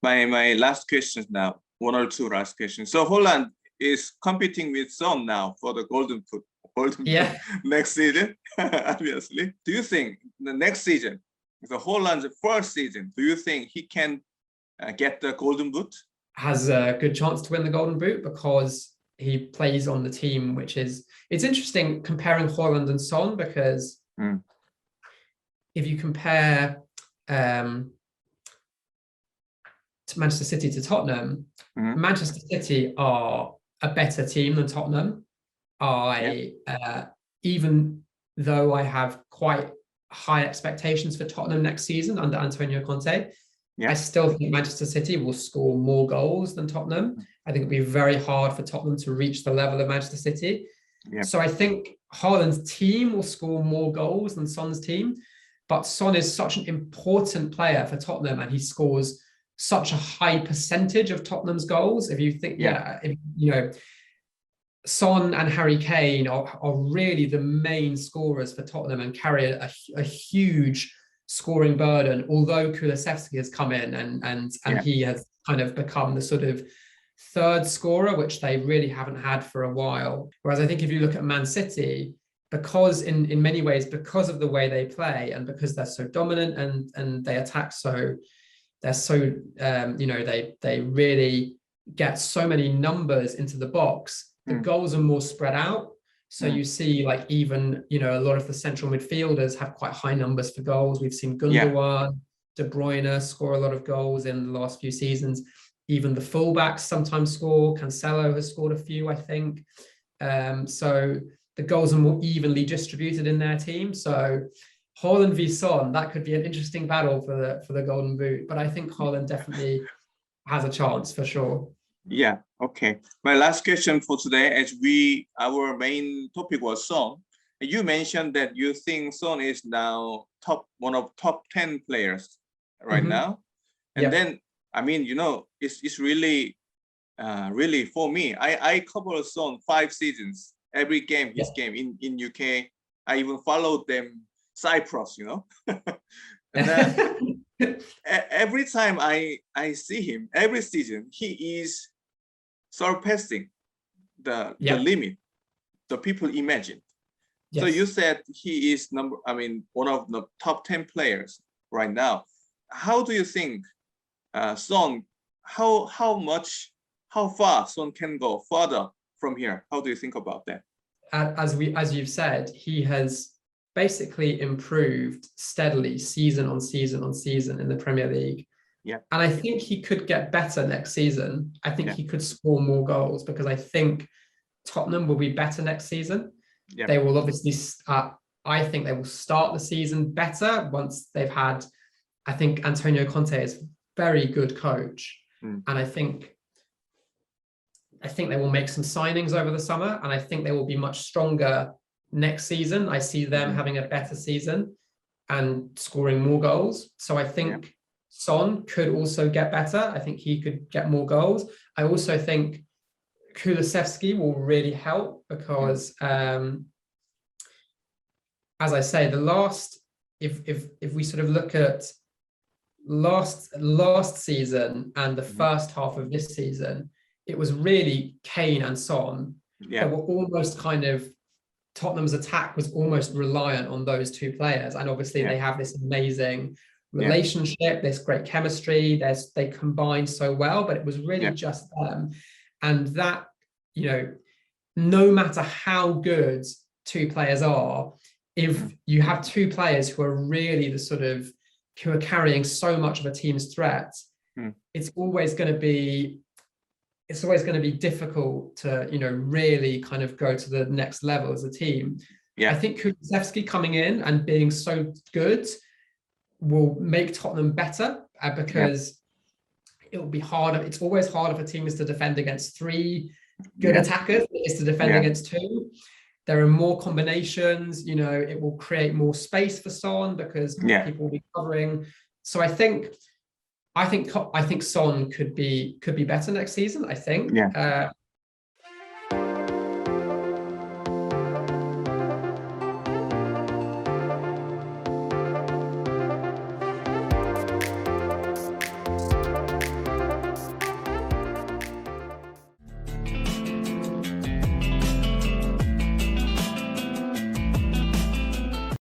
my last question now, one or two last questions. So Holland is competing with Son now for the golden boot next season, obviously. Do you think the next season, the Holland's first season, do you think he can get the golden boot? Has a good chance to win the golden boot because he plays on the team, which is, it's interesting comparing Holland and Son, because if you compare Manchester City to Tottenham, Manchester City are a better team than Tottenham. Even though I have quite high expectations for Tottenham next season under Antonio Conte, I still think Manchester City will score more goals than Tottenham. I think it'll be very hard for Tottenham to reach the level of Manchester City. So I think Haaland's team will score more goals than Son's team, but Son is such an important player for Tottenham, and he scores such a high percentage of Tottenham's goals. If you think, Son and Harry Kane are really the main scorers for Tottenham and carry a huge scoring burden, although Kulusevski has come in and he has kind of become the sort of third scorer, which they really haven't had for a while. Whereas I think if you look at Man City, because in many ways, because of the way they play and because they're so dominant and they attack they really get so many numbers into the box, the goals are more spread out. So you see, like, even, a lot of the central midfielders have quite high numbers for goals. We've seen Gundogan, De Bruyne score a lot of goals in the last few seasons. Even the fullbacks sometimes score. Cancelo has scored a few, I think. So the goals are more evenly distributed in their team. So Haaland v Son, that could be an interesting battle for the Golden Boot. But I think Haaland definitely has a chance for sure. Yeah, okay. My last question for today, as our main topic was Son. You mentioned that you think Son is now one of top 10 players right now. And then, I mean, it's really, really for me. I covered Son 5 seasons, every game, his game in UK. I even followed them Cyprus, And then every time I see him, every season, he is surpassing the limit the people imagined. So you said he is one of the top 10 players right now. How do you think Son, how far Son can go further from here? How do you think about that? As you've said, he has basically improved steadily season on season on season in the Premier League. Yeah. And I think he could get better next season. I think he could score more goals because I think Tottenham will be better next season. Yeah. They will obviously, I think they will start the season better once they've had, I think Antonio Conte is a very good coach. And I think they will make some signings over the summer, and I think they will be much stronger next season. I see them having a better season and scoring more goals. So I think Son could also get better. I think he could get more goals. I also think Kulusevski will really help because, as I say, if we sort of look at last season and the first half of this season, it was really Kane and Son that were almost kind of, Tottenham's attack was almost reliant on those two players. And obviously they have this amazing relationship, this great chemistry, they combined so well, but it was really just them. And that, no matter how good two players are, if you have two players who are really who are carrying so much of a team's threat, it's always going to be difficult to, really kind of go to the next level as a team. Yeah. I think Kulusevski coming in and being so good will make Tottenham better because it will be harder. It's always harder for teams to defend against 3 good attackers than it is to defend against 2. There are more combinations, it will create more space for Son because people will be covering. So I think Son could be better next season. I think.